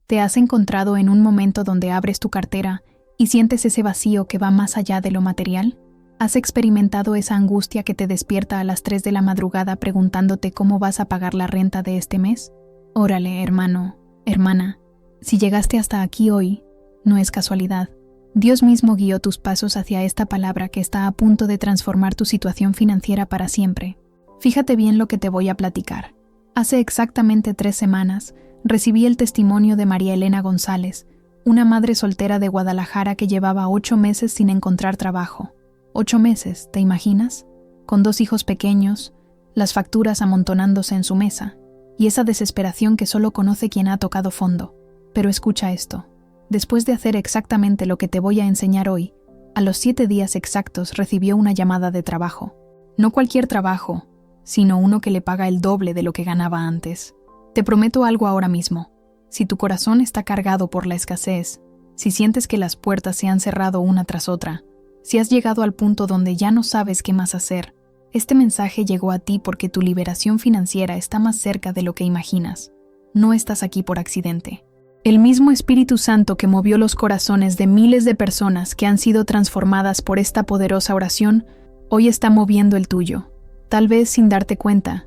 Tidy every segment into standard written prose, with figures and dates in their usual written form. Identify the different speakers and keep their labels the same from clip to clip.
Speaker 1: ¿Te has encontrado en un momento donde abres tu cartera y sientes ese vacío que va más allá de lo material? ¿Has experimentado esa angustia que te despierta a las 3 de la madrugada preguntándote cómo vas a pagar la renta de este mes? Órale, hermano, hermana, si llegaste hasta aquí hoy, no es casualidad. Dios mismo guió tus pasos hacia esta palabra que está a punto de transformar tu situación financiera para siempre. Fíjate bien lo que te voy a platicar. Hace exactamente 3 semanas, recibí el testimonio de María Elena González, una madre soltera de Guadalajara que llevaba 8 meses sin encontrar trabajo. 8 meses, ¿te imaginas? Con 2 hijos pequeños, las facturas amontonándose en su mesa, y esa desesperación que solo conoce quien ha tocado fondo. Pero escucha esto. Después de hacer exactamente lo que te voy a enseñar hoy, a los 7 días exactos recibió una llamada de trabajo. No cualquier trabajo, sino uno que le paga el doble de lo que ganaba antes. Te prometo algo ahora mismo. Si tu corazón está cargado por la escasez, si sientes que las puertas se han cerrado una tras otra, si has llegado al punto donde ya no sabes qué más hacer, este mensaje llegó a ti porque tu liberación financiera está más cerca de lo que imaginas. No estás aquí por accidente. El mismo Espíritu Santo que movió los corazones de miles de personas que han sido transformadas por esta poderosa oración, hoy está moviendo el tuyo. Tal vez sin darte cuenta.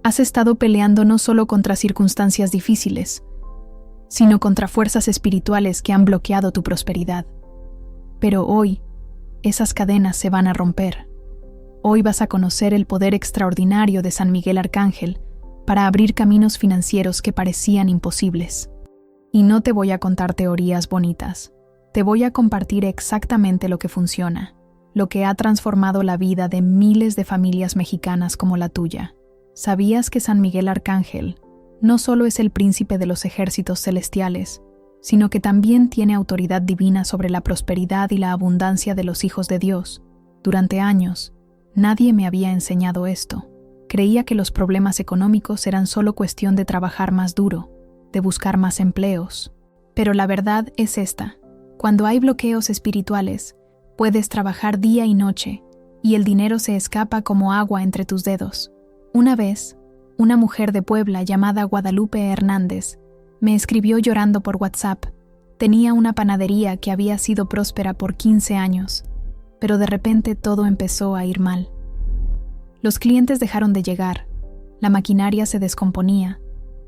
Speaker 1: Has estado peleando no solo contra circunstancias difíciles, sino contra fuerzas espirituales que han bloqueado tu prosperidad. Pero hoy, esas cadenas se van a romper. Hoy vas a conocer el poder extraordinario de San Miguel Arcángel para abrir caminos financieros que parecían imposibles. Y no te voy a contar teorías bonitas. Te voy a compartir exactamente lo que funciona, lo que ha transformado la vida de miles de familias mexicanas como la tuya. ¿Sabías que San Miguel Arcángel no solo es el príncipe de los ejércitos celestiales, sino que también tiene autoridad divina sobre la prosperidad y la abundancia de los hijos de Dios? Durante años, nadie me había enseñado esto. Creía que los problemas económicos eran solo cuestión de trabajar más duro, de buscar más empleos. Pero la verdad es esta. Cuando hay bloqueos espirituales, puedes trabajar día y noche, y el dinero se escapa como agua entre tus dedos. Una vez, una mujer de Puebla llamada Guadalupe Hernández me escribió llorando por WhatsApp. Tenía una panadería que había sido próspera por 15 años, pero de repente todo empezó a ir mal. Los clientes dejaron de llegar, la maquinaria se descomponía,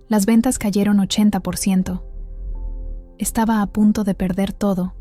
Speaker 1: las ventas cayeron 80%. Estaba a punto de perder todo,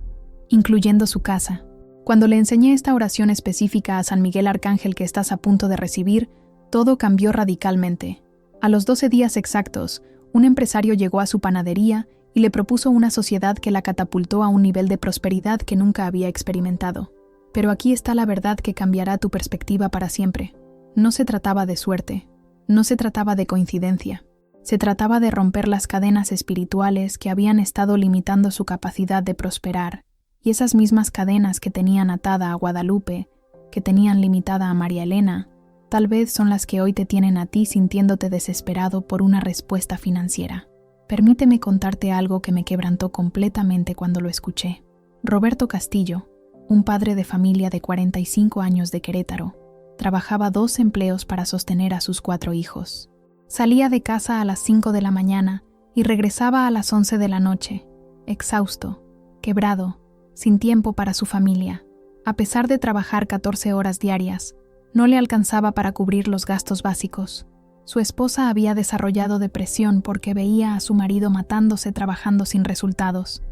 Speaker 1: incluyendo su casa. Cuando le enseñé esta oración específica a San Miguel Arcángel que estás a punto de recibir, todo cambió radicalmente. A los 12 días exactos, un empresario llegó a su panadería y le propuso una sociedad que la catapultó a un nivel de prosperidad que nunca había experimentado. Pero aquí está la verdad que cambiará tu perspectiva para siempre. No se trataba de suerte, no se trataba de coincidencia. Se trataba de romper las cadenas espirituales que habían estado limitando su capacidad de prosperar, y esas mismas cadenas que tenían atada a Guadalupe, que tenían limitada a María Elena, tal vez son las que hoy te tienen a ti sintiéndote desesperado por una respuesta financiera. Permíteme contarte algo que me quebrantó completamente cuando lo escuché. Roberto Castillo, un padre de familia de 45 años de Querétaro, trabajaba 2 empleos para sostener a sus 4 hijos. Salía de casa a las 5 de la mañana y regresaba a las 11 de la noche, exhausto, quebrado, sin tiempo para su familia. A pesar de trabajar 14 horas diarias, no le alcanzaba para cubrir los gastos básicos. Su esposa había desarrollado depresión porque veía a su marido matándose trabajando sin resultados.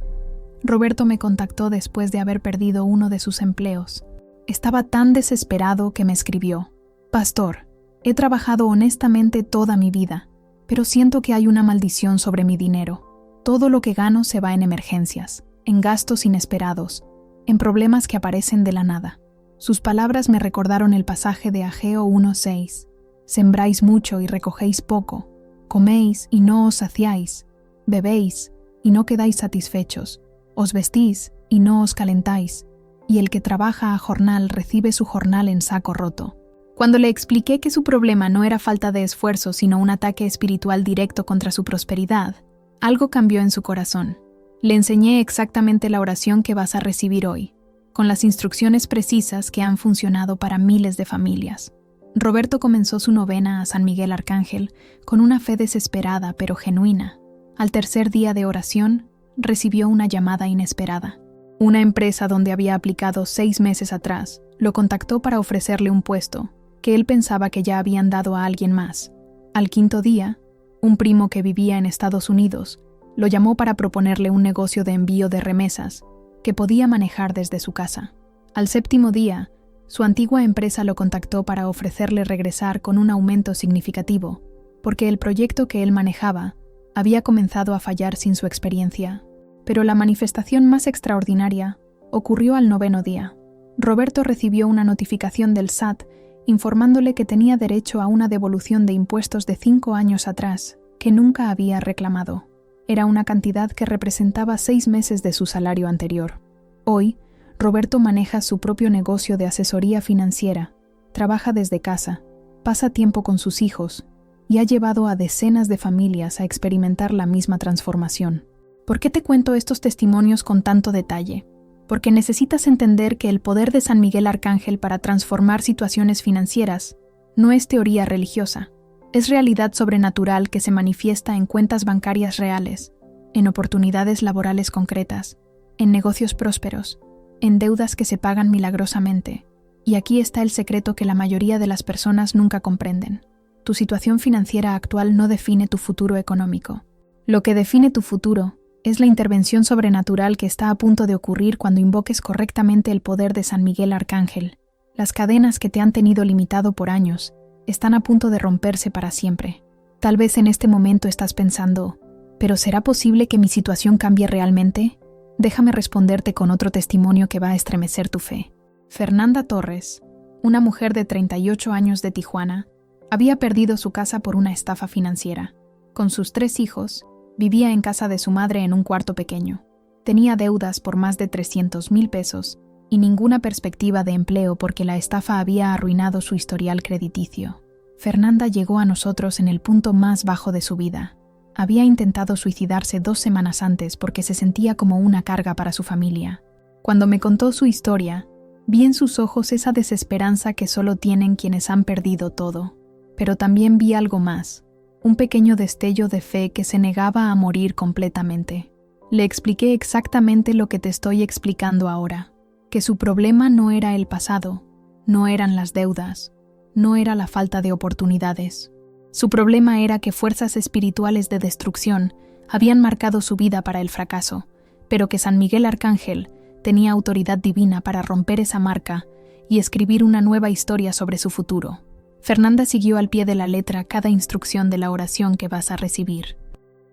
Speaker 1: Roberto me contactó después de haber perdido uno de sus empleos. Estaba tan desesperado que me escribió: «Pastor, he trabajado honestamente toda mi vida, pero siento que hay una maldición sobre mi dinero. Todo lo que gano se va en emergencias, en gastos inesperados, en problemas que aparecen de la nada». Sus palabras me recordaron el pasaje de Ageo 1:6. «Sembráis mucho y recogéis poco, coméis y no os saciáis, bebéis y no quedáis satisfechos, os vestís y no os calentáis, y el que trabaja a jornal recibe su jornal en saco roto». Cuando le expliqué que su problema no era falta de esfuerzo, sino un ataque espiritual directo contra su prosperidad, algo cambió en su corazón. Le enseñé exactamente la oración que vas a recibir hoy, con las instrucciones precisas que han funcionado para miles de familias. Roberto comenzó su novena a San Miguel Arcángel con una fe desesperada pero genuina. Al tercer día de oración, recibió una llamada inesperada. Una empresa donde había aplicado 6 meses atrás lo contactó para ofrecerle un puesto que él pensaba que ya habían dado a alguien más. Al quinto día, un primo que vivía en Estados Unidos lo llamó para proponerle un negocio de envío de remesas que podía manejar desde su casa. Al séptimo día, su antigua empresa lo contactó para ofrecerle regresar con un aumento significativo, porque el proyecto que él manejaba había comenzado a fallar sin su experiencia. Pero la manifestación más extraordinaria ocurrió al 9º día. Roberto recibió una notificación del SAT informándole que tenía derecho a una devolución de impuestos de 5 años atrás, que nunca había reclamado. Era una cantidad que representaba 6 meses de su salario anterior. Hoy, Roberto maneja su propio negocio de asesoría financiera, trabaja desde casa, pasa tiempo con sus hijos y ha llevado a decenas de familias a experimentar la misma transformación. ¿Por qué te cuento estos testimonios con tanto detalle? Porque necesitas entender que el poder de San Miguel Arcángel para transformar situaciones financieras no es teoría religiosa, es realidad sobrenatural que se manifiesta en cuentas bancarias reales, en oportunidades laborales concretas, en negocios prósperos, en deudas que se pagan milagrosamente. Y aquí está el secreto que la mayoría de las personas nunca comprenden. Tu situación financiera actual no define tu futuro económico. Lo que define tu futuro es la intervención sobrenatural que está a punto de ocurrir cuando invoques correctamente el poder de San Miguel Arcángel. Las cadenas que te han tenido limitado por años están a punto de romperse para siempre. Tal vez en este momento estás pensando, ¿pero será posible que mi situación cambie realmente? Déjame responderte con otro testimonio que va a estremecer tu fe. Fernanda Torres, una mujer de 38 años de Tijuana, había perdido su casa por una estafa financiera. Con sus 3 hijos, vivía en casa de su madre en un cuarto pequeño. Tenía deudas por más de 300,000 pesos y ninguna perspectiva de empleo porque la estafa había arruinado su historial crediticio. Fernanda llegó a nosotros en el punto más bajo de su vida. Había intentado suicidarse 2 semanas antes porque se sentía como una carga para su familia. Cuando me contó su historia, vi en sus ojos esa desesperanza que solo tienen quienes han perdido todo. Pero también vi algo más. Un pequeño destello de fe que se negaba a morir completamente. Le expliqué exactamente lo que te estoy explicando ahora, que su problema no era el pasado, no eran las deudas, no era la falta de oportunidades. Su problema era que fuerzas espirituales de destrucción habían marcado su vida para el fracaso, pero que San Miguel Arcángel tenía autoridad divina para romper esa marca y escribir una nueva historia sobre su futuro. Fernanda siguió al pie de la letra cada instrucción de la oración que vas a recibir.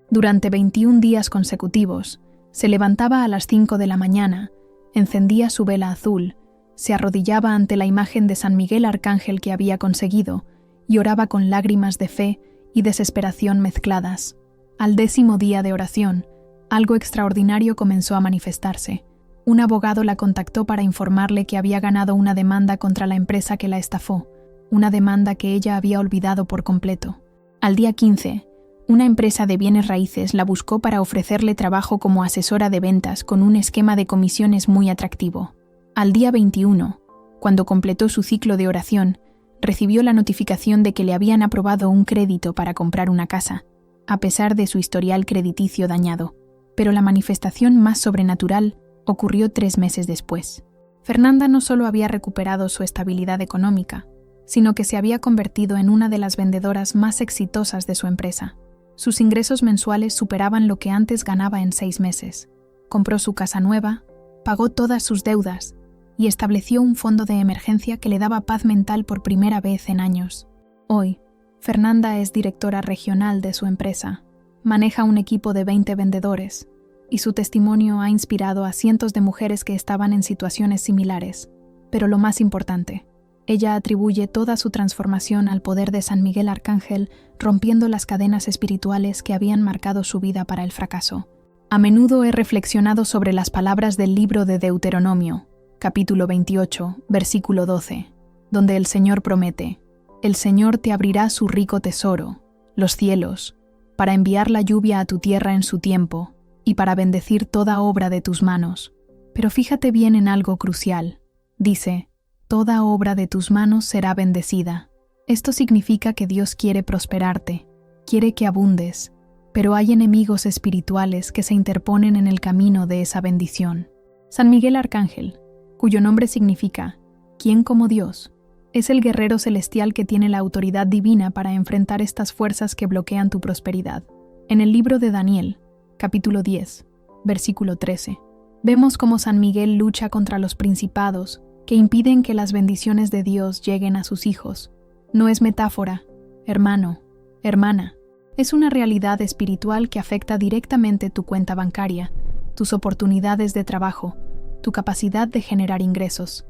Speaker 1: Durante 21 días consecutivos, se levantaba a las 5 de la mañana, encendía su vela azul, se arrodillaba ante la imagen de San Miguel Arcángel que había conseguido y oraba con lágrimas de fe y desesperación mezcladas. Al 10º día de oración, algo extraordinario comenzó a manifestarse. Un abogado la contactó para informarle que había ganado una demanda contra la empresa que la estafó, una demanda que ella había olvidado por completo. Al día 15, una empresa de bienes raíces la buscó para ofrecerle trabajo como asesora de ventas con un esquema de comisiones muy atractivo. Al día 21, cuando completó su ciclo de oración, recibió la notificación de que le habían aprobado un crédito para comprar una casa, a pesar de su historial crediticio dañado. Pero la manifestación más sobrenatural ocurrió 3 meses después. Fernanda no solo había recuperado su estabilidad económica, sino que se había convertido en una de las vendedoras más exitosas de su empresa. Sus ingresos mensuales superaban lo que antes ganaba en 6 meses. Compró su casa nueva, pagó todas sus deudas y estableció un fondo de emergencia que le daba paz mental por primera vez en años. Hoy, Fernanda es directora regional de su empresa, maneja un equipo de 20 vendedores y su testimonio ha inspirado a cientos de mujeres que estaban en situaciones similares. Pero lo más importante, ella atribuye toda su transformación al poder de San Miguel Arcángel, rompiendo las cadenas espirituales que habían marcado su vida para el fracaso. A menudo he reflexionado sobre las palabras del libro de Deuteronomio, capítulo 28, versículo 12, donde el Señor promete: «El Señor te abrirá su rico tesoro, los cielos, para enviar la lluvia a tu tierra en su tiempo y para bendecir toda obra de tus manos». Pero fíjate bien en algo crucial. Dice: «Toda obra de tus manos será bendecida». Esto significa que Dios quiere prosperarte, quiere que abundes, pero hay enemigos espirituales que se interponen en el camino de esa bendición. San Miguel Arcángel, cuyo nombre significa ¿quién como Dios?, es el guerrero celestial que tiene la autoridad divina para enfrentar estas fuerzas que bloquean tu prosperidad. En el libro de Daniel, capítulo 10, versículo 13, vemos cómo San Miguel lucha contra los principados que impiden que las bendiciones de Dios lleguen a sus hijos. No es metáfora, hermano, hermana. Es una realidad espiritual que afecta directamente tu cuenta bancaria, tus oportunidades de trabajo, tu capacidad de generar ingresos.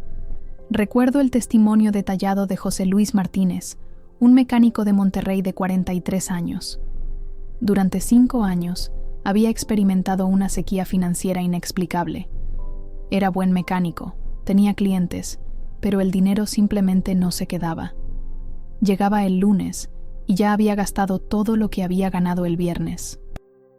Speaker 1: Recuerdo el testimonio detallado de José Luis Martínez, un mecánico de Monterrey de 43 años. Durante 5 años, había experimentado una sequía financiera inexplicable. Era buen mecánico, tenía clientes, pero el dinero simplemente no se quedaba. Llegaba el lunes y ya había gastado todo lo que había ganado el viernes.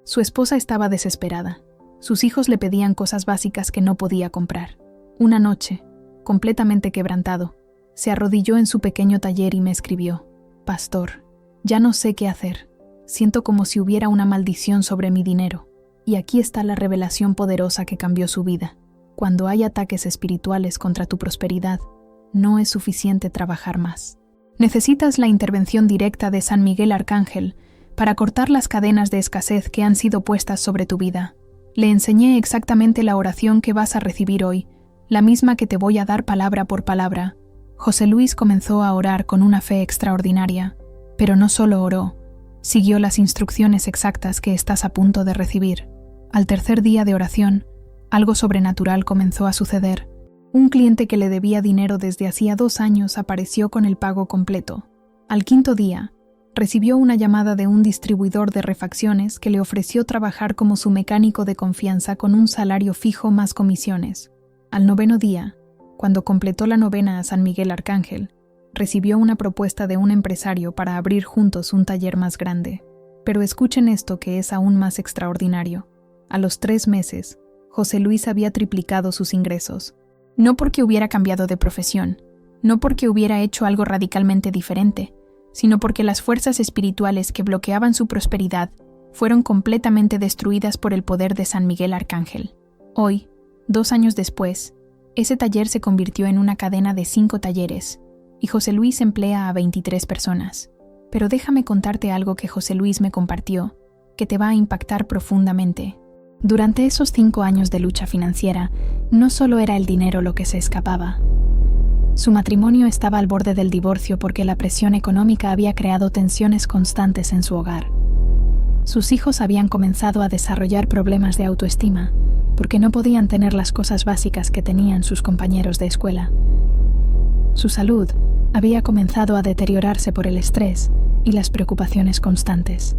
Speaker 1: Su esposa estaba desesperada. Sus hijos le pedían cosas básicas que no podía comprar. Una noche, completamente quebrantado, se arrodilló en su pequeño taller y me escribió: «Pastor, ya no sé qué hacer. Siento como si hubiera una maldición sobre mi dinero». Y aquí está la revelación poderosa que cambió su vida. Cuando hay ataques espirituales contra tu prosperidad, no es suficiente trabajar más. Necesitas la intervención directa de San Miguel Arcángel para cortar las cadenas de escasez que han sido puestas sobre tu vida. Le enseñé exactamente la oración que vas a recibir hoy, la misma que te voy a dar palabra por palabra. José Luis comenzó a orar con una fe extraordinaria, pero no solo oró, siguió las instrucciones exactas que estás a punto de recibir. Al tercer día de oración, algo sobrenatural comenzó a suceder. Un cliente que le debía dinero desde hacía 2 años apareció con el pago completo. Al 5.º día, recibió una llamada de un distribuidor de refacciones que le ofreció trabajar como su mecánico de confianza con un salario fijo más comisiones. Al 9.º día, cuando completó la novena a San Miguel Arcángel, recibió una propuesta de un empresario para abrir juntos un taller más grande. Pero escuchen esto que es aún más extraordinario. A los 3 meses, José Luis había triplicado sus ingresos. No porque hubiera cambiado de profesión, no porque hubiera hecho algo radicalmente diferente, sino porque las fuerzas espirituales que bloqueaban su prosperidad fueron completamente destruidas por el poder de San Miguel Arcángel. Hoy, 2 años después, ese taller se convirtió en una cadena de 5 talleres, y José Luis emplea a 23 personas. Pero déjame contarte algo que José Luis me compartió, que te va a impactar profundamente. Durante esos 5 años de lucha financiera, no solo era el dinero lo que se escapaba. Su matrimonio estaba al borde del divorcio porque la presión económica había creado tensiones constantes en su hogar. Sus hijos habían comenzado a desarrollar problemas de autoestima porque no podían tener las cosas básicas que tenían sus compañeros de escuela. Su salud había comenzado a deteriorarse por el estrés y las preocupaciones constantes.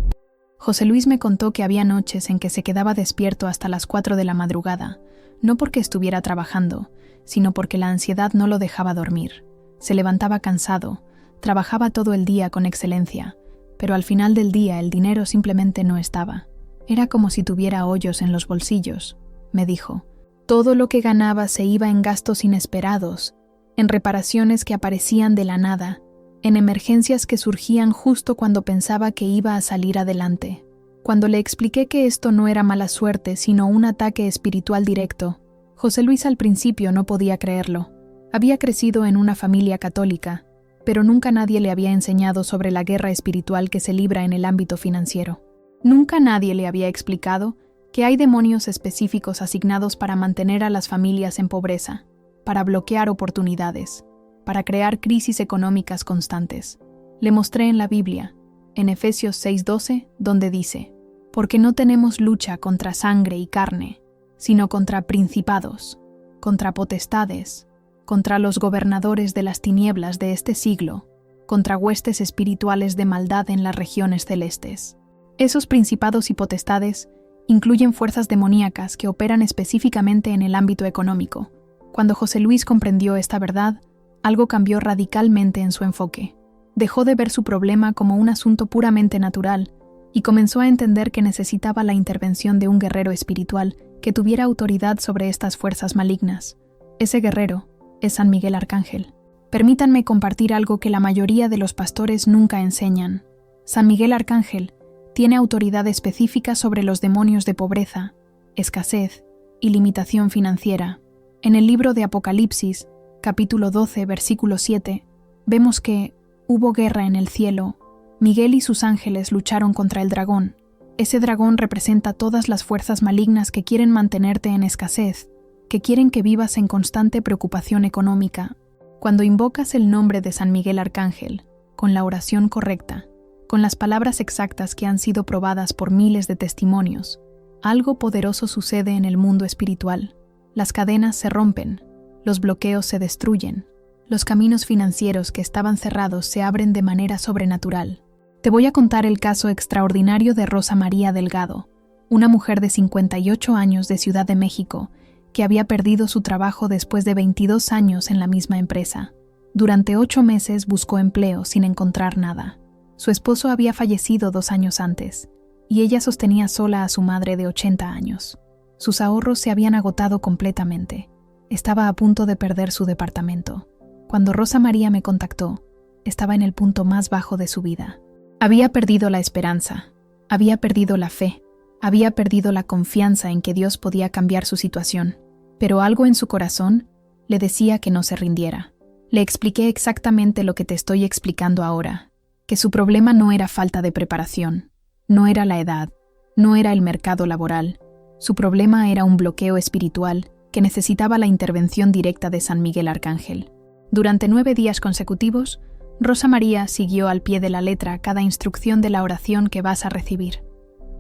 Speaker 1: José Luis me contó que había noches en que se quedaba despierto hasta las 4 de la madrugada, no porque estuviera trabajando, sino porque la ansiedad no lo dejaba dormir. Se levantaba cansado, trabajaba todo el día con excelencia, pero al final del día el dinero simplemente no estaba. Era como si tuviera hoyos en los bolsillos, me dijo. Todo lo que ganaba se iba en gastos inesperados, en reparaciones que aparecían de la nada, en emergencias que surgían justo cuando pensaba que iba a salir adelante. Cuando le expliqué que esto no era mala suerte, sino un ataque espiritual directo, José Luis al principio no podía creerlo. Había crecido en una familia católica, pero nunca nadie le había enseñado sobre la guerra espiritual que se libra en el ámbito financiero. Nunca nadie le había explicado que hay demonios específicos asignados para mantener a las familias en pobreza, para bloquear oportunidades, para crear crisis económicas constantes. Le mostré en la Biblia, en Efesios 6:12, donde dice: «Porque no tenemos lucha contra sangre y carne, sino contra principados, contra potestades, contra los gobernadores de las tinieblas de este siglo, contra huestes espirituales de maldad en las regiones celestes». Esos principados y potestades incluyen fuerzas demoníacas que operan específicamente en el ámbito económico. Cuando José Luis comprendió esta verdad, algo cambió radicalmente en su enfoque. Dejó de ver su problema como un asunto puramente natural y comenzó a entender que necesitaba la intervención de un guerrero espiritual que tuviera autoridad sobre estas fuerzas malignas. Ese guerrero es San Miguel Arcángel. Permítanme compartir algo que la mayoría de los pastores nunca enseñan. San Miguel Arcángel Tiene autoridad específica sobre los demonios de pobreza, escasez y limitación financiera. En el libro de Apocalipsis, capítulo 12, versículo 7, vemos que hubo guerra en el cielo. Miguel y sus ángeles lucharon contra el dragón. Ese dragón representa todas las fuerzas malignas que quieren mantenerte en escasez, que quieren que vivas en constante preocupación económica. Cuando invocas el nombre de San Miguel Arcángel, con la oración correcta, con las palabras exactas que han sido probadas por miles de testimonios, algo poderoso sucede en el mundo espiritual. Las cadenas se rompen, los bloqueos se destruyen, los caminos financieros que estaban cerrados se abren de manera sobrenatural. Te voy a contar el caso extraordinario de Rosa María Delgado, una mujer de 58 años de Ciudad de México, que había perdido su trabajo después de 22 años en la misma empresa. Durante 8 meses buscó empleo sin encontrar nada. Su esposo había fallecido 2 años antes, y ella sostenía sola a su madre de 80 años. Sus ahorros se habían agotado completamente. Estaba a punto de perder su departamento. Cuando Rosa María me contactó, estaba en el punto más bajo de su vida. Había perdido la esperanza, había perdido la fe, había perdido la confianza en que Dios podía cambiar su situación, pero algo en su corazón le decía que no se rindiera. Le expliqué exactamente lo que te estoy explicando ahora, que su problema no era falta de preparación, no era la edad, no era el mercado laboral. Su problema era un bloqueo espiritual que necesitaba la intervención directa de San Miguel Arcángel. Durante 9 días consecutivos, Rosa María siguió al pie de la letra cada instrucción de la oración que vas a recibir.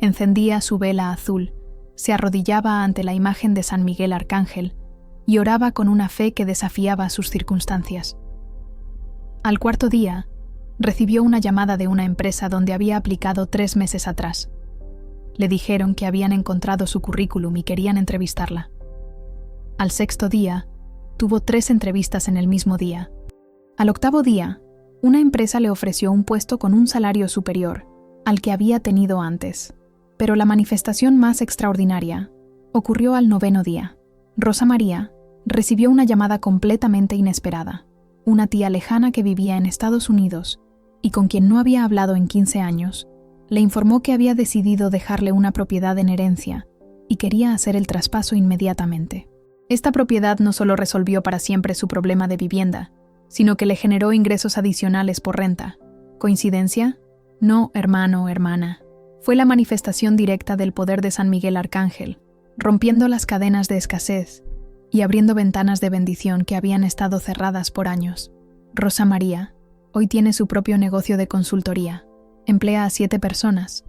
Speaker 1: Encendía su vela azul, se arrodillaba ante la imagen de San Miguel Arcángel y oraba con una fe que desafiaba sus circunstancias. Al 4.º día, recibió una llamada de una empresa donde había aplicado 3 meses atrás. Le dijeron que habían encontrado su currículum y querían entrevistarla. Al 6.º día, tuvo 3 entrevistas en el mismo día. Al 8.º día, una empresa le ofreció un puesto con un salario superior al que había tenido antes. Pero la manifestación más extraordinaria ocurrió al 9.º día. Rosa María recibió una llamada completamente inesperada. Una tía lejana que vivía en Estados Unidos y con quien no había hablado en 15 años, le informó que había decidido dejarle una propiedad en herencia y quería hacer el traspaso inmediatamente. Esta propiedad no solo resolvió para siempre su problema de vivienda, sino que le generó ingresos adicionales por renta. ¿Coincidencia? No, hermano o hermana. Fue la manifestación directa del poder de San Miguel Arcángel, rompiendo las cadenas de escasez y abriendo ventanas de bendición que habían estado cerradas por años. Rosa María hoy tiene su propio negocio de consultoría, emplea a 7 personas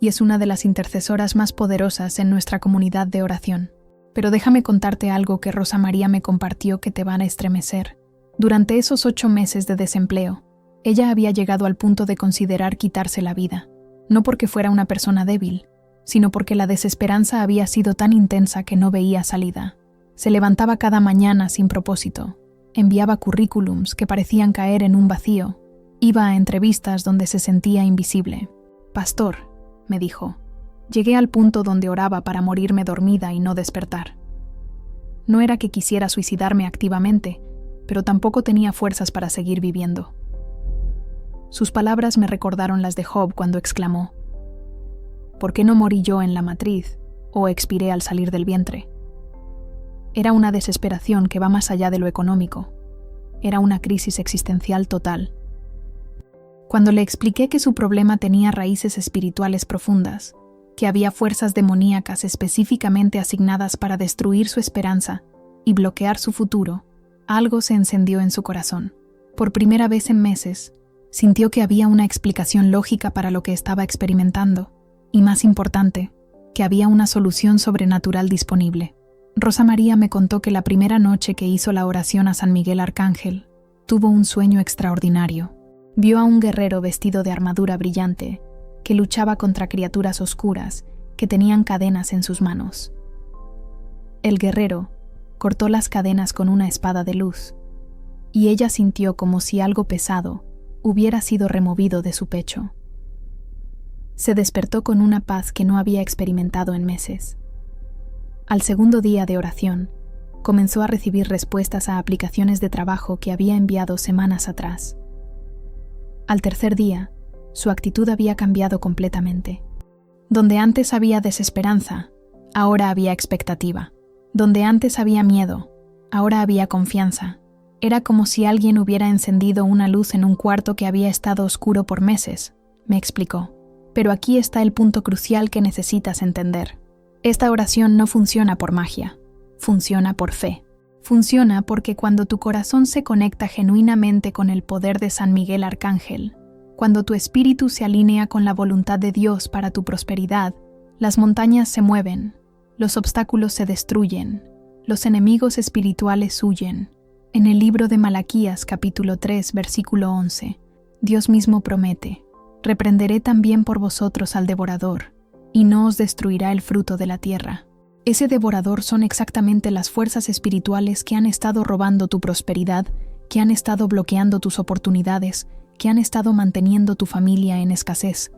Speaker 1: y es una de las intercesoras más poderosas en nuestra comunidad de oración. Pero déjame contarte algo que Rosa María me compartió que te van a estremecer. Durante esos 8 meses de desempleo, ella había llegado al punto de considerar quitarse la vida, no porque fuera una persona débil, sino porque la desesperanza había sido tan intensa que no veía salida. Se levantaba cada mañana sin propósito, enviaba currículums que parecían caer en un vacío, iba a entrevistas donde se sentía invisible. «Pastor», me dijo, «llegué al punto donde oraba para morirme dormida y no despertar. No era que quisiera suicidarme activamente, pero tampoco tenía fuerzas para seguir viviendo». Sus palabras me recordaron las de Job cuando exclamó: «¿Por qué no morí yo en la matriz o expiré al salir del vientre?». Era una desesperación que va más allá de lo económico. Era una crisis existencial total. Cuando le expliqué que su problema tenía raíces espirituales profundas, que había fuerzas demoníacas específicamente asignadas para destruir su esperanza y bloquear su futuro, algo se encendió en su corazón. Por primera vez en meses, sintió que había una explicación lógica para lo que estaba experimentando, y más importante, que había una solución sobrenatural disponible. Rosa María me contó que la primera noche que hizo la oración a San Miguel Arcángel, tuvo un sueño extraordinario. Vio a un guerrero vestido de armadura brillante, que luchaba contra criaturas oscuras que tenían cadenas en sus manos. El guerrero cortó las cadenas con una espada de luz, y ella sintió como si algo pesado hubiera sido removido de su pecho. Se despertó con una paz que no había experimentado en meses. Al 2.º día de oración, comenzó a recibir respuestas a aplicaciones de trabajo que había enviado semanas atrás. Al 3.er día, Su actitud había cambiado completamente. Donde antes había desesperanza, ahora había expectativa. Donde antes había miedo, ahora había confianza. Era como si alguien hubiera encendido una luz en un cuarto que había estado oscuro por meses, me explicó. Pero aquí está el punto crucial que necesitas entender. Esta oración no funciona por magia, funciona por fe. Funciona porque cuando tu corazón se conecta genuinamente con el poder de San Miguel Arcángel, cuando tu espíritu se alinea con la voluntad de Dios para tu prosperidad, las montañas se mueven, los obstáculos se destruyen, los enemigos espirituales huyen. En el libro de Malaquías, capítulo 3, versículo 11, Dios mismo promete: reprenderé también por vosotros al devorador, y no os destruirá el fruto de la tierra. Ese devorador son exactamente las fuerzas espirituales que han estado robando tu prosperidad, que han estado bloqueando tus oportunidades, que han estado manteniendo tu familia en escasez.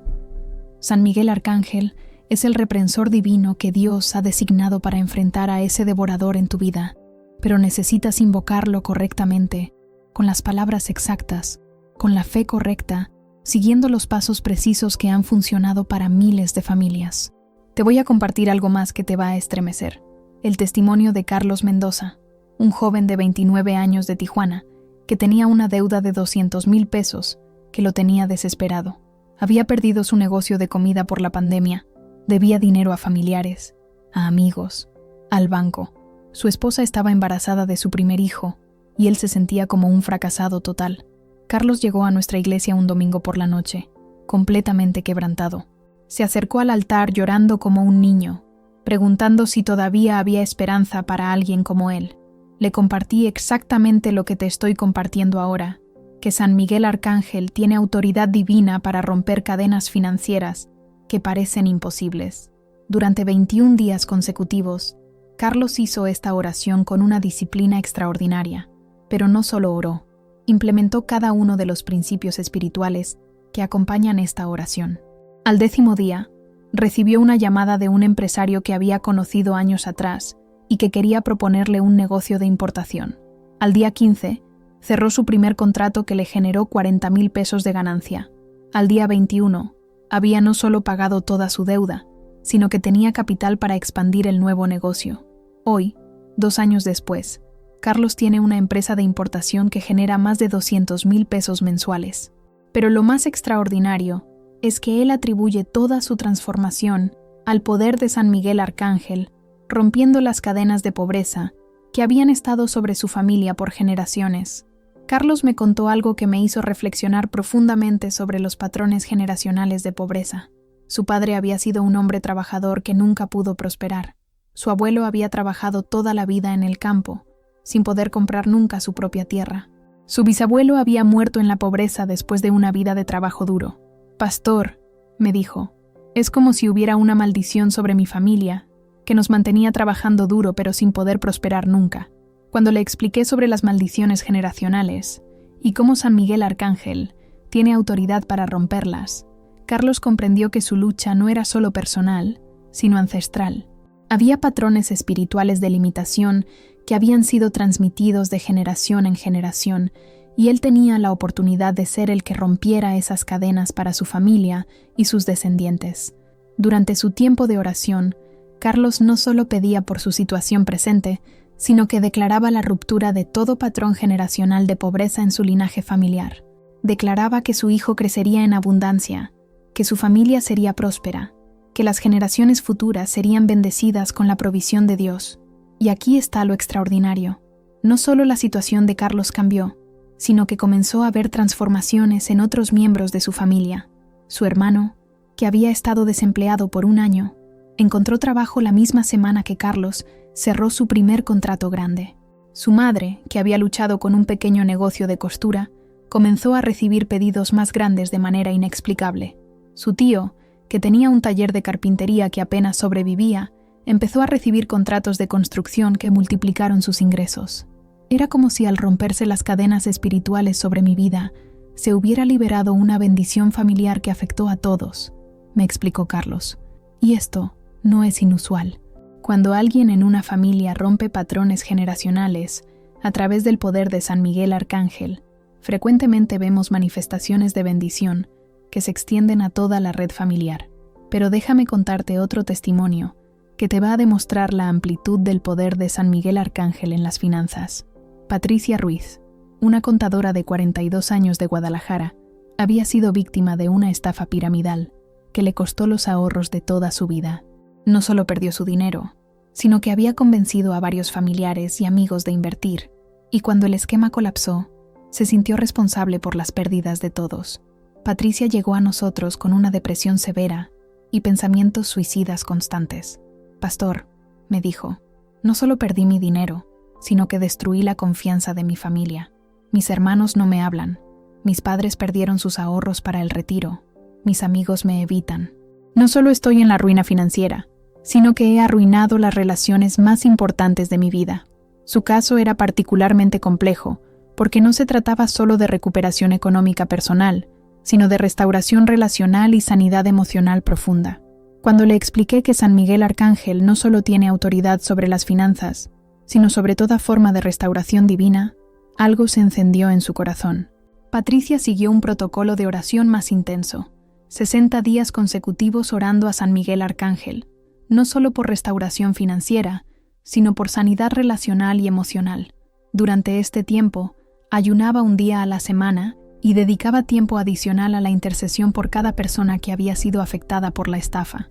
Speaker 1: San Miguel Arcángel es el reprensor divino que Dios ha designado para enfrentar a ese devorador en tu vida, pero necesitas invocarlo correctamente, con las palabras exactas, con la fe correcta, siguiendo los pasos precisos que han funcionado para miles de familias. Te voy a compartir algo más que te va a estremecer. El testimonio de Carlos Mendoza, un joven de 29 años de Tijuana, que tenía una deuda de 200,000 pesos, que lo tenía desesperado. Había perdido su negocio de comida por la pandemia, debía dinero a familiares, a amigos, al banco. Su esposa estaba embarazada de su primer hijo, y él se sentía como un fracasado total. Carlos llegó a nuestra iglesia un domingo por la noche, completamente quebrantado. Se acercó al altar llorando como un niño, preguntando si todavía había esperanza para alguien como él. Le compartí exactamente lo que te estoy compartiendo ahora, que San Miguel Arcángel tiene autoridad divina para romper cadenas financieras que parecen imposibles. Durante 21 días consecutivos, Carlos hizo esta oración con una disciplina extraordinaria, pero no solo oró, implementó cada uno de los principios espirituales que acompañan esta oración. Al 10º día, recibió una llamada de un empresario que había conocido años atrás y que quería proponerle un negocio de importación. Al día 15, cerró su primer contrato que le generó 40,000 pesos de ganancia. Al día 21, había no solo pagado toda su deuda, sino que tenía capital para expandir el nuevo negocio. Hoy, 2 años después, Carlos tiene una empresa de importación que genera más de 200,000 pesos mensuales. Pero lo más extraordinario es que él atribuye toda su transformación al poder de San Miguel Arcángel, rompiendo las cadenas de pobreza que habían estado sobre su familia por generaciones. Carlos me contó algo que me hizo reflexionar profundamente sobre los patrones generacionales de pobreza. Su padre había sido un hombre trabajador que nunca pudo prosperar. Su abuelo había trabajado toda la vida en el campo, sin poder comprar nunca su propia tierra. Su bisabuelo había muerto en la pobreza después de una vida de trabajo duro. «Pastor», me dijo, «es como si hubiera una maldición sobre mi familia, que nos mantenía trabajando duro pero sin poder prosperar nunca». Cuando le expliqué sobre las maldiciones generacionales y cómo San Miguel Arcángel tiene autoridad para romperlas, Carlos comprendió que su lucha no era solo personal, sino ancestral. Había patrones espirituales de limitación que habían sido transmitidos de generación en generación, y él tenía la oportunidad de ser el que rompiera esas cadenas para su familia y sus descendientes. Durante su tiempo de oración, Carlos no solo pedía por su situación presente, sino que declaraba la ruptura de todo patrón generacional de pobreza en su linaje familiar. Declaraba que su hijo crecería en abundancia, que su familia sería próspera, que las generaciones futuras serían bendecidas con la provisión de Dios. Y aquí está lo extraordinario. No solo la situación de Carlos cambió, sino que comenzó a ver transformaciones en otros miembros de su familia. Su hermano, que había estado desempleado por 1 año, encontró trabajo la misma semana que Carlos cerró su primer contrato grande. Su madre, que había luchado con un pequeño negocio de costura, comenzó a recibir pedidos más grandes de manera inexplicable. Su tío, que tenía un taller de carpintería que apenas sobrevivía, empezó a recibir contratos de construcción que multiplicaron sus ingresos. Era como si al romperse las cadenas espirituales sobre mi vida, se hubiera liberado una bendición familiar que afectó a todos, me explicó Carlos. Y esto no es inusual. Cuando alguien en una familia rompe patrones generacionales a través del poder de San Miguel Arcángel, frecuentemente vemos manifestaciones de bendición que se extienden a toda la red familiar. Pero déjame contarte otro testimonio que te va a demostrar la amplitud del poder de San Miguel Arcángel en las finanzas. Patricia Ruiz, una contadora de 42 años de Guadalajara, había sido víctima de una estafa piramidal que le costó los ahorros de toda su vida. No solo perdió su dinero, sino que había convencido a varios familiares y amigos de invertir, y cuando el esquema colapsó, se sintió responsable por las pérdidas de todos. Patricia llegó a nosotros con una depresión severa y pensamientos suicidas constantes. «Pastor», me dijo, «no solo perdí mi dinero, sino que destruí la confianza de mi familia. Mis hermanos no me hablan, mis padres perdieron sus ahorros para el retiro, mis amigos me evitan. No solo estoy en la ruina financiera, sino que he arruinado las relaciones más importantes de mi vida». Su caso era particularmente complejo, porque no se trataba solo de recuperación económica personal, sino de restauración relacional y sanidad emocional profunda. Cuando le expliqué que San Miguel Arcángel no solo tiene autoridad sobre las finanzas, sino sobre toda forma de restauración divina, algo se encendió en su corazón. Patricia siguió un protocolo de oración más intenso, 60 días consecutivos orando a San Miguel Arcángel, no solo por restauración financiera, sino por sanidad relacional y emocional. Durante este tiempo, ayunaba un día a la semana y dedicaba tiempo adicional a la intercesión por cada persona que había sido afectada por la estafa.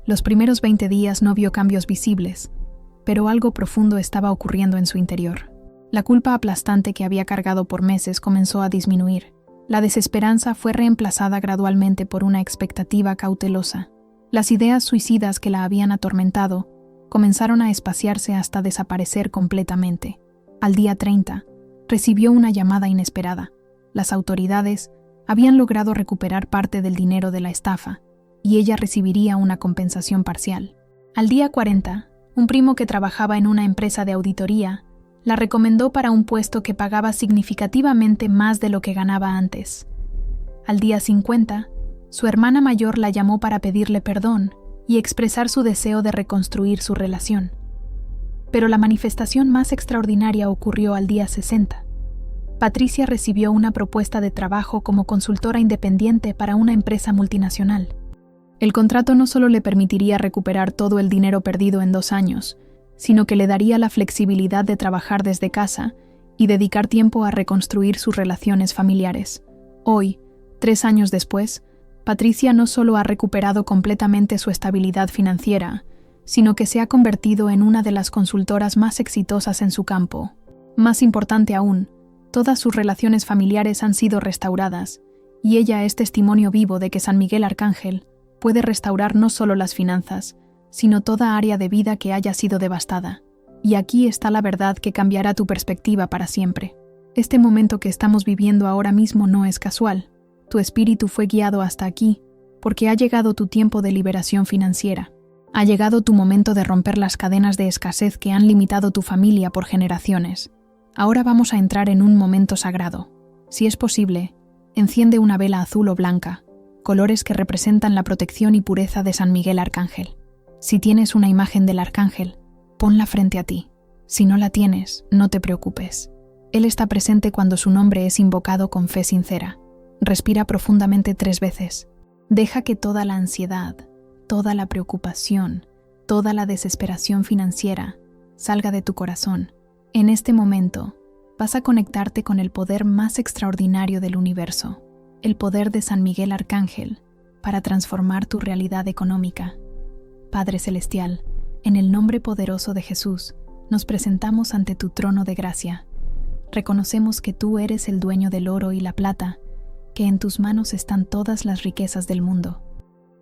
Speaker 1: Los primeros 20 días no vio cambios visibles, pero algo profundo estaba ocurriendo en su interior. La culpa aplastante que había cargado por meses comenzó a disminuir. La desesperanza fue reemplazada gradualmente por una expectativa cautelosa. Las ideas suicidas que la habían atormentado comenzaron a espaciarse hasta desaparecer completamente. Al día 30, recibió una llamada inesperada. Las autoridades habían logrado recuperar parte del dinero de la estafa, y ella recibiría una compensación parcial. Al día 40, un primo que trabajaba en una empresa de auditoría la recomendó para un puesto que pagaba significativamente más de lo que ganaba antes. Al día 50, su hermana mayor la llamó para pedirle perdón y expresar su deseo de reconstruir su relación. Pero la manifestación más extraordinaria ocurrió al día 60. Patricia recibió una propuesta de trabajo como consultora independiente para una empresa multinacional. El contrato no solo le permitiría recuperar todo el dinero perdido en 2 años, sino que le daría la flexibilidad de trabajar desde casa y dedicar tiempo a reconstruir sus relaciones familiares. Hoy, 3 años después, Patricia no solo ha recuperado completamente su estabilidad financiera, sino que se ha convertido en una de las consultoras más exitosas en su campo. Más importante aún, todas sus relaciones familiares han sido restauradas, y ella es testimonio vivo de que San Miguel Arcángel puede restaurar no solo las finanzas, sino toda área de vida que haya sido devastada. Y aquí está la verdad que cambiará tu perspectiva para siempre. Este momento que estamos viviendo ahora mismo no es casual. Tu espíritu fue guiado hasta aquí, porque ha llegado tu tiempo de liberación financiera. Ha llegado tu momento de romper las cadenas de escasez que han limitado tu familia por generaciones. Ahora vamos a entrar en un momento sagrado. Si es posible, enciende una vela azul o blanca, colores que representan la protección y pureza de San Miguel Arcángel. Si tienes una imagen del Arcángel, ponla frente a ti. Si no la tienes, no te preocupes. Él está presente cuando su nombre es invocado con fe sincera. Respira profundamente 3 veces. Deja que toda la ansiedad, toda la preocupación, toda la desesperación financiera salga de tu corazón. En este momento, vas a conectarte con el poder más extraordinario del universo, el poder de San Miguel Arcángel, para transformar tu realidad económica. Padre Celestial, en el nombre poderoso de Jesús, nos presentamos ante tu trono de gracia. Reconocemos que tú eres el dueño del oro y la plata, que en tus manos están todas las riquezas del mundo.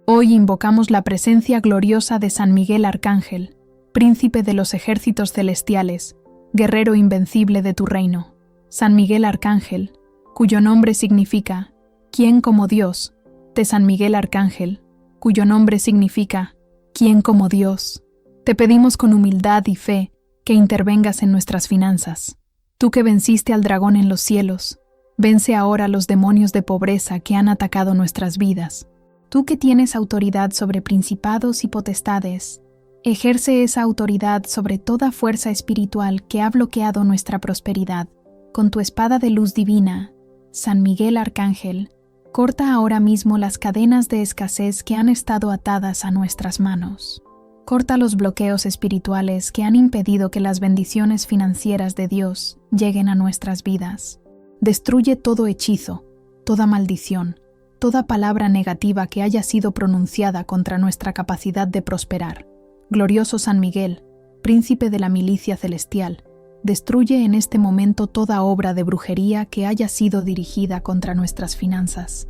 Speaker 1: Hoy invocamos la presencia gloriosa de San Miguel Arcángel, príncipe de los ejércitos celestiales, guerrero invencible de tu reino. San Miguel Arcángel, cuyo nombre significa ¿quién como Dios? De San Miguel Arcángel, cuyo nombre significa ¿quién como Dios? Te pedimos con humildad y fe que intervengas en nuestras finanzas. Tú que venciste al dragón en los cielos, vence ahora los demonios de pobreza que han atacado nuestras vidas. Tú que tienes autoridad sobre principados y potestades, ejerce esa autoridad sobre toda fuerza espiritual que ha bloqueado nuestra prosperidad. Con tu espada de luz divina, San Miguel Arcángel, Corta ahora mismo las cadenas de escasez que han estado atadas a nuestras manos. Corta los bloqueos espirituales que han impedido que las bendiciones financieras de Dios lleguen a nuestras vidas. Destruye todo hechizo, toda maldición, toda palabra negativa que haya sido pronunciada contra nuestra capacidad de prosperar. Glorioso San Miguel, príncipe de la milicia celestial, destruye en este momento toda obra de brujería que haya sido dirigida contra nuestras finanzas.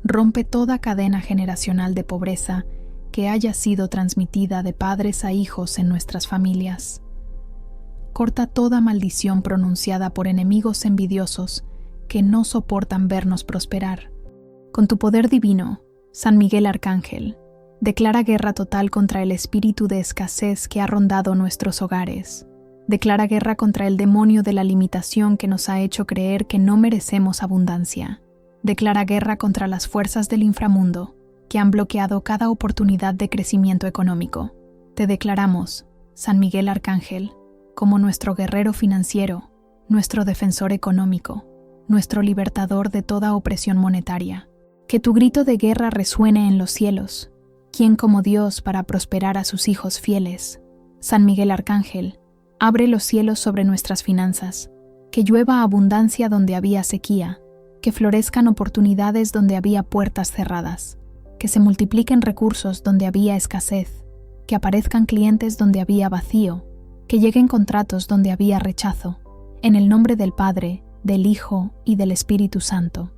Speaker 1: Rompe toda cadena generacional de pobreza que haya sido transmitida de padres a hijos en nuestras familias. Corta toda maldición pronunciada por enemigos envidiosos que no soportan vernos prosperar. Con tu poder divino, San Miguel Arcángel, declara guerra total contra el espíritu de escasez que ha rondado nuestros hogares. Declara guerra contra el demonio de la limitación que nos ha hecho creer que no merecemos abundancia. Declara guerra contra las fuerzas del inframundo que han bloqueado cada oportunidad de crecimiento económico. Te declaramos, San Miguel Arcángel, como nuestro guerrero financiero, nuestro defensor económico, nuestro libertador de toda opresión monetaria. Que tu grito de guerra resuene en los cielos. ¿Quién como Dios para prosperar a sus hijos fieles? San Miguel Arcángel, abre los cielos sobre nuestras finanzas, que llueva abundancia donde había sequía, que florezcan oportunidades donde había puertas cerradas, que se multipliquen recursos donde había escasez, que aparezcan clientes donde había vacío, que lleguen contratos donde había rechazo, en el nombre del Padre, del Hijo y del Espíritu Santo.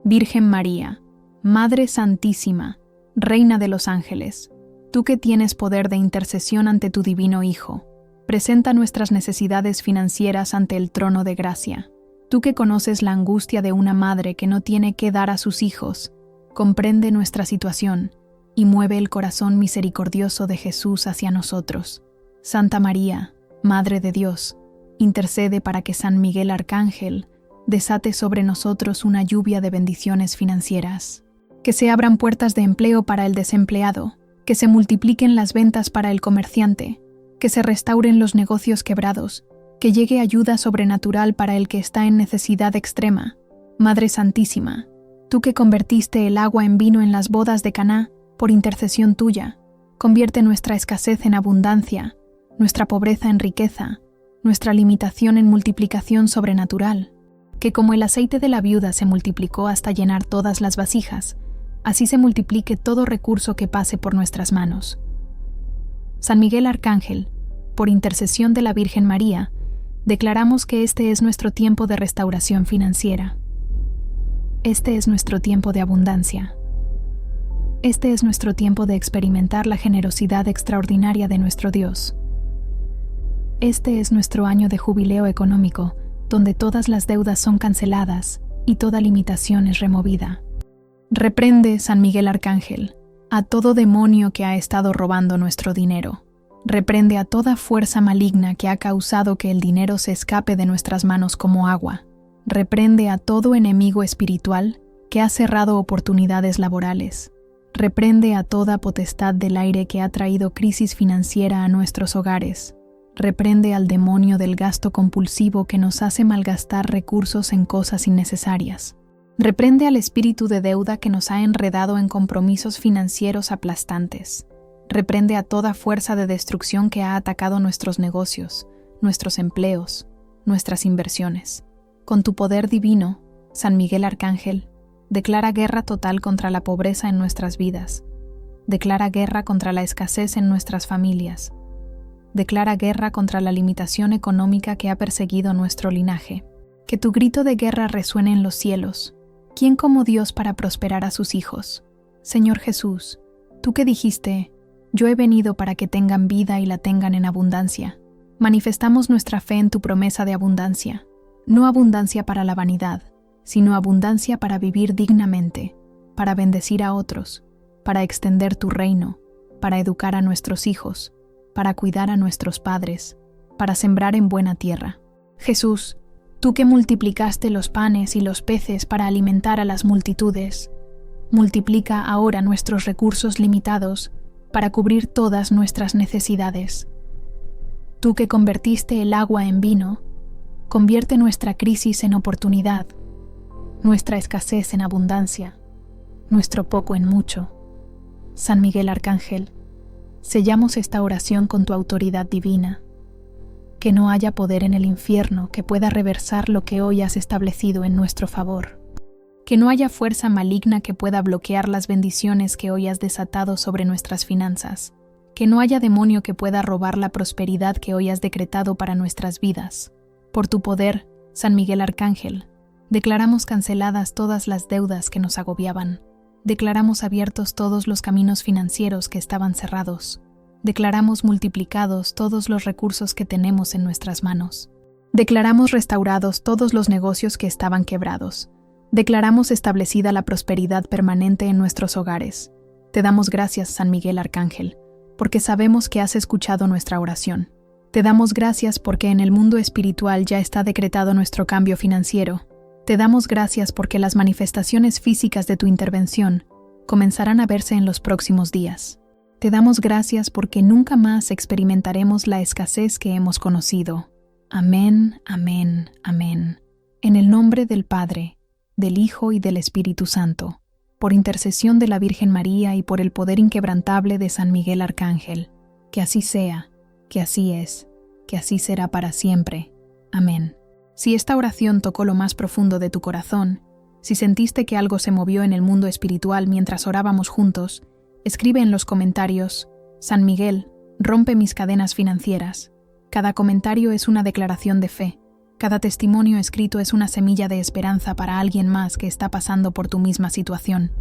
Speaker 1: Virgen María, Madre Santísima, Reina de los Ángeles, tú que tienes poder de intercesión ante tu divino Hijo, presenta nuestras necesidades financieras ante el trono de gracia. Tú que conoces la angustia de una madre que no tiene qué dar a sus hijos, comprende nuestra situación y mueve el corazón misericordioso de Jesús hacia nosotros. Santa María, Madre de Dios, intercede para que San Miguel Arcángel desate sobre nosotros una lluvia de bendiciones financieras. Que se abran puertas de empleo para el desempleado, que se multipliquen las ventas para el comerciante, que se restauren los negocios quebrados, que llegue ayuda sobrenatural para el que está en necesidad extrema. Madre Santísima, tú que convertiste el agua en vino en las bodas de Caná, por intercesión tuya, convierte nuestra escasez en abundancia, nuestra pobreza en riqueza, nuestra limitación en multiplicación sobrenatural. Que como el aceite de la viuda se multiplicó hasta llenar todas las vasijas, así se multiplique todo recurso que pase por nuestras manos. San Miguel Arcángel, por intercesión de la Virgen María, declaramos que este es nuestro tiempo de restauración financiera. Este es nuestro tiempo de abundancia. Este es nuestro tiempo de experimentar la generosidad extraordinaria de nuestro Dios. Este es nuestro año de jubileo económico, donde todas las deudas son canceladas y toda limitación es removida. Reprende, San Miguel Arcángel, a todo demonio que ha estado robando nuestro dinero. Reprende a toda fuerza maligna que ha causado que el dinero se escape de nuestras manos como agua. Reprende a todo enemigo espiritual que ha cerrado oportunidades laborales. Reprende a toda potestad del aire que ha traído crisis financiera a nuestros hogares. Reprende al demonio del gasto compulsivo que nos hace malgastar recursos en cosas innecesarias. Reprende al espíritu de deuda que nos ha enredado en compromisos financieros aplastantes. Reprende a toda fuerza de destrucción que ha atacado nuestros negocios, nuestros empleos, nuestras inversiones. Con tu poder divino, San Miguel Arcángel, declara guerra total contra la pobreza en nuestras vidas. Declara guerra contra la escasez en nuestras familias. Declara guerra contra la limitación económica que ha perseguido nuestro linaje. Que tu grito de guerra resuene en los cielos. ¿Quién como Dios para prosperar a sus hijos? Señor Jesús, tú que dijiste, yo he venido para que tengan vida y la tengan en abundancia. Manifestamos nuestra fe en tu promesa de abundancia. No abundancia para la vanidad, sino abundancia para vivir dignamente, para bendecir a otros, para extender tu reino, para educar a nuestros hijos, para cuidar a nuestros padres, para sembrar en buena tierra. Jesús, tú que multiplicaste los panes y los peces para alimentar a las multitudes, multiplica ahora nuestros recursos limitados para cubrir todas nuestras necesidades. Tú que convertiste el agua en vino, convierte nuestra crisis en oportunidad. nuestra escasez en abundancia, nuestro poco en mucho. San Miguel Arcángel, sellamos esta oración con tu autoridad divina. Que no haya poder en el infierno que pueda reversar lo que hoy has establecido en nuestro favor. Que no haya fuerza maligna que pueda bloquear las bendiciones que hoy has desatado sobre nuestras finanzas. Que no haya demonio que pueda robar la prosperidad que hoy has decretado para nuestras vidas. Por tu poder, San Miguel Arcángel, declaramos canceladas todas las deudas que nos agobiaban. Declaramos abiertos todos los caminos financieros que estaban cerrados. Declaramos multiplicados todos los recursos que tenemos en nuestras manos. Declaramos restaurados todos los negocios que estaban quebrados. Declaramos establecida la prosperidad permanente en nuestros hogares. Te damos gracias, San Miguel Arcángel, porque sabemos que has escuchado nuestra oración. Te damos gracias porque en el mundo espiritual ya está decretado nuestro cambio financiero. Te damos gracias porque las manifestaciones físicas de tu intervención comenzarán a verse en los próximos días. Te damos gracias porque nunca más experimentaremos la escasez que hemos conocido. Amén, amén, amén. En el nombre del Padre, del Hijo y del Espíritu Santo, por intercesión de la Virgen María y por el poder inquebrantable de San Miguel Arcángel, que así sea, que así es, que así será para siempre. Amén. Si esta oración tocó lo más profundo de tu corazón, si sentiste que algo se movió en el mundo espiritual mientras orábamos juntos, escribe en los comentarios: San Miguel, rompe mis cadenas financieras. Cada comentario es una declaración de fe. Cada testimonio escrito es una semilla de esperanza para alguien más que está pasando por tu misma situación.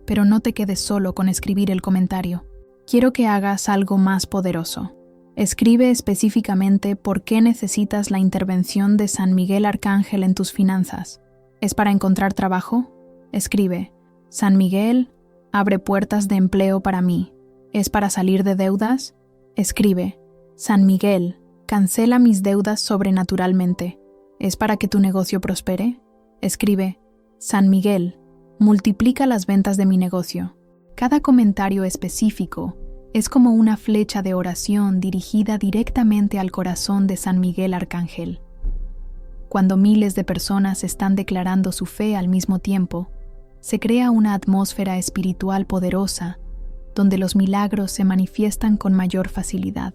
Speaker 1: Pero no te quedes solo con escribir el comentario. Quiero que hagas algo más poderoso. Escribe específicamente por qué necesitas la intervención de San Miguel Arcángel en tus finanzas. ¿Es para encontrar trabajo? Escribe: San Miguel, abre puertas de empleo para mí. ¿Es para salir de deudas? Escribe: San Miguel, cancela mis deudas sobrenaturalmente. ¿Es para que tu negocio prospere? Escribe: San Miguel, multiplica las ventas de mi negocio. Cada comentario específico es como una flecha de oración dirigida directamente al corazón de San Miguel Arcángel. Cuando miles de personas están declarando su fe al mismo tiempo, se crea una atmósfera espiritual poderosa, donde los milagros se manifiestan con mayor facilidad.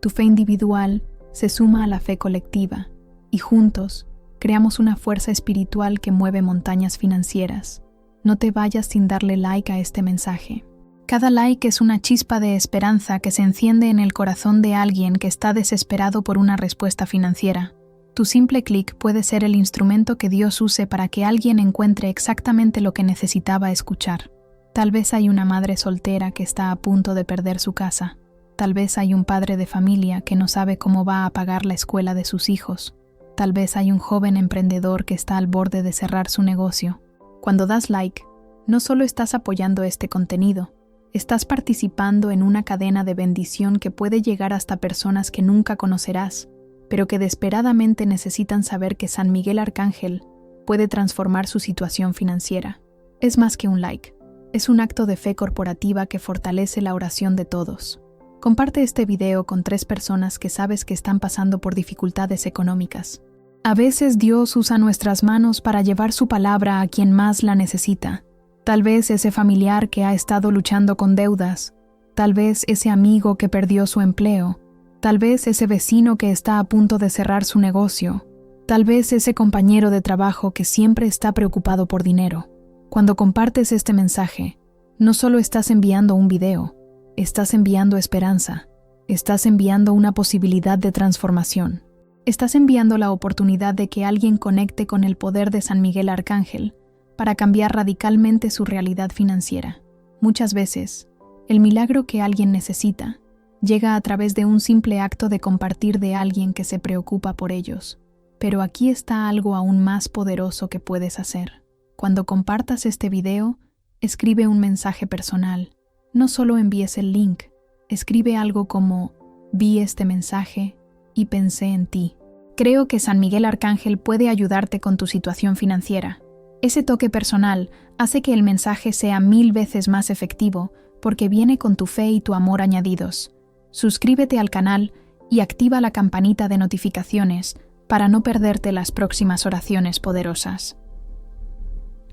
Speaker 1: Tu fe individual se suma a la fe colectiva, y juntos creamos una fuerza espiritual que mueve montañas financieras. No te vayas sin darle like a este mensaje. Cada like es una chispa de esperanza que se enciende en el corazón de alguien que está desesperado por una respuesta financiera. Tu simple clic puede ser el instrumento que Dios use para que alguien encuentre exactamente lo que necesitaba escuchar. Tal vez hay una madre soltera que está a punto de perder su casa. Tal vez hay un padre de familia que no sabe cómo va a pagar la escuela de sus hijos. Tal vez hay un joven emprendedor que está al borde de cerrar su negocio. Cuando das like, no solo estás apoyando este contenido, estás participando en una cadena de bendición que puede llegar hasta personas que nunca conocerás, pero que desesperadamente necesitan saber que San Miguel Arcángel puede transformar su situación financiera. Es más que un like, es un acto de fe corporativa que fortalece la oración de todos. Comparte este video con 3 personas que sabes que están pasando por dificultades económicas. A veces Dios usa nuestras manos para llevar su palabra a quien más la necesita. Tal vez ese familiar que ha estado luchando con deudas, tal vez ese amigo que perdió su empleo, tal vez ese vecino que está a punto de cerrar su negocio, tal vez ese compañero de trabajo que siempre está preocupado por dinero. Cuando compartes este mensaje, no solo estás enviando un video, estás enviando esperanza, estás enviando una posibilidad de transformación, estás enviando la oportunidad de que alguien conecte con el poder de San Miguel Arcángel para cambiar radicalmente su realidad financiera. Muchas veces, el milagro que alguien necesita llega a través de un simple acto de compartir de alguien que se preocupa por ellos. Pero aquí está algo aún más poderoso que puedes hacer. Cuando compartas este video, escribe un mensaje personal. No solo envíes el link, escribe algo como: vi este mensaje y pensé en ti. Creo que San Miguel Arcángel puede ayudarte con tu situación financiera. Ese toque personal hace que el mensaje sea 1000 veces más efectivo porque viene con tu fe y tu amor añadidos. Suscríbete al canal y activa la campanita de notificaciones para no perderte las próximas oraciones poderosas.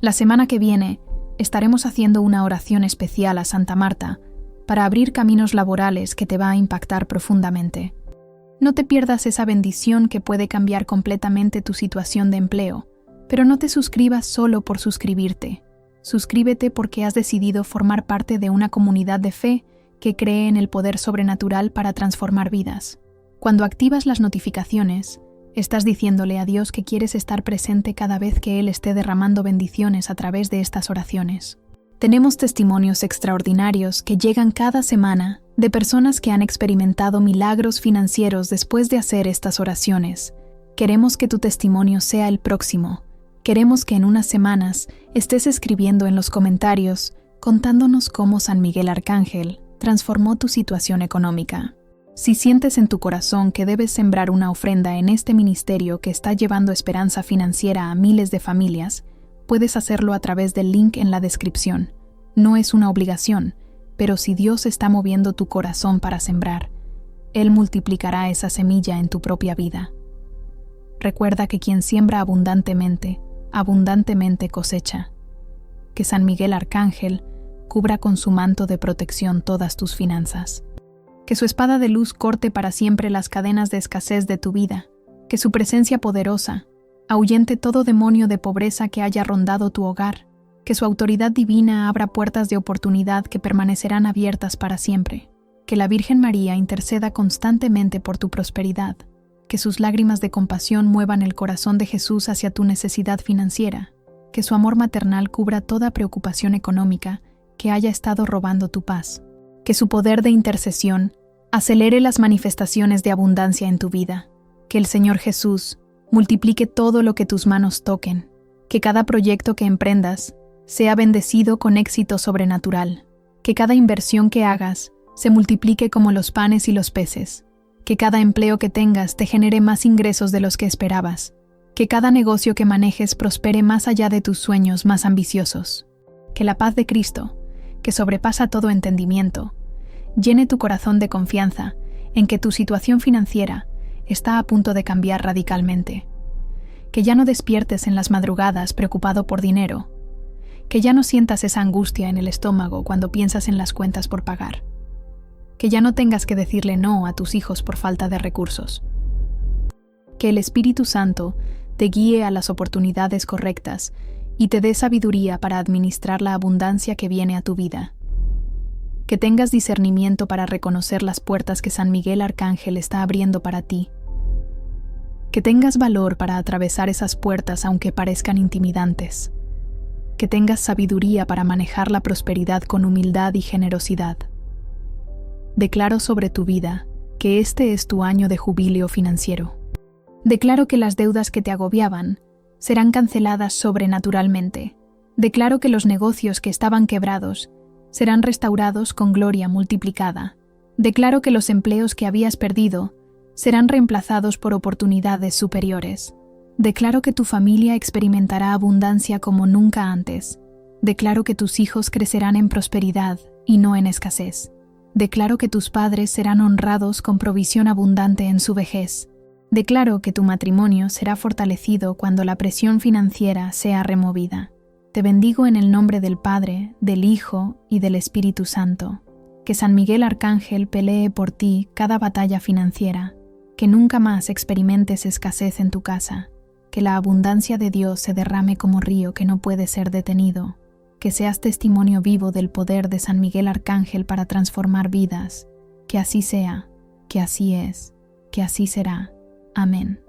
Speaker 1: La semana que viene estaremos haciendo una oración especial a Santa Marta para abrir caminos laborales que te va a impactar profundamente. No te pierdas esa bendición que puede cambiar completamente tu situación de empleo, pero no te suscribas solo por suscribirte. Suscríbete porque has decidido formar parte de una comunidad de fe que cree en el poder sobrenatural para transformar vidas. Cuando activas las notificaciones, estás diciéndole a Dios que quieres estar presente cada vez que Él esté derramando bendiciones a través de estas oraciones. Tenemos testimonios extraordinarios que llegan cada semana de personas que han experimentado milagros financieros después de hacer estas oraciones. Queremos que tu testimonio sea el próximo. Queremos que en unas semanas estés escribiendo en los comentarios contándonos cómo San Miguel Arcángel transformó tu situación económica. Si sientes en tu corazón que debes sembrar una ofrenda en este ministerio que está llevando esperanza financiera a miles de familias, puedes hacerlo a través del link en la descripción. No es una obligación, pero si Dios está moviendo tu corazón para sembrar, Él multiplicará esa semilla en tu propia vida. Recuerda que quien siembra abundantemente, abundantemente cosecha. Que San Miguel Arcángel cubra con su manto de protección todas tus finanzas. Que su espada de luz corte para siempre las cadenas de escasez de tu vida. Que su presencia poderosa ahuyente todo demonio de pobreza que haya rondado tu hogar. Que su autoridad divina abra puertas de oportunidad que permanecerán abiertas para siempre. Que la Virgen María interceda constantemente por tu prosperidad. Que sus lágrimas de compasión muevan el corazón de Jesús hacia tu necesidad financiera. Que su amor maternal cubra toda preocupación económica que haya estado robando tu paz. Que su poder de intercesión acelere las manifestaciones de abundancia en tu vida. Que el Señor Jesús multiplique todo lo que tus manos toquen. Que cada proyecto que emprendas sea bendecido con éxito sobrenatural. Que cada inversión que hagas se multiplique como los panes y los peces. Que cada empleo que tengas te genere más ingresos de los que esperabas. Que cada negocio que manejes prospere más allá de tus sueños más ambiciosos. Que la paz de Cristo, que sobrepasa todo entendimiento, llene tu corazón de confianza en que tu situación financiera está a punto de cambiar radicalmente. Que ya no despiertes en las madrugadas preocupado por dinero. Que ya no sientas esa angustia en el estómago cuando piensas en las cuentas por pagar. Que ya no tengas que decirle no a tus hijos por falta de recursos. Que el Espíritu Santo te guíe a las oportunidades correctas y te dé sabiduría para administrar la abundancia que viene a tu vida. Que tengas discernimiento para reconocer las puertas que San Miguel Arcángel está abriendo para ti. Que tengas valor para atravesar esas puertas aunque parezcan intimidantes. Que tengas sabiduría para manejar la prosperidad con humildad y generosidad. Declaro sobre tu vida que este es tu año de jubileo financiero. Declaro que las deudas que te agobiaban serán canceladas sobrenaturalmente. Declaro que los negocios que estaban quebrados serán restaurados con gloria multiplicada. Declaro que los empleos que habías perdido serán reemplazados por oportunidades superiores. Declaro que tu familia experimentará abundancia como nunca antes. Declaro que tus hijos crecerán en prosperidad y no en escasez. Declaro que tus padres serán honrados con provisión abundante en su vejez. Declaro que tu matrimonio será fortalecido cuando la presión financiera sea removida. Te bendigo en el nombre del Padre, del Hijo y del Espíritu Santo. Que San Miguel Arcángel pelee por ti cada batalla financiera. Que nunca más experimentes escasez en tu casa. Que la abundancia de Dios se derrame como río que no puede ser detenido. Que seas testimonio vivo del poder de San Miguel Arcángel para transformar vidas. Que así sea, que así es, que así será. Amén.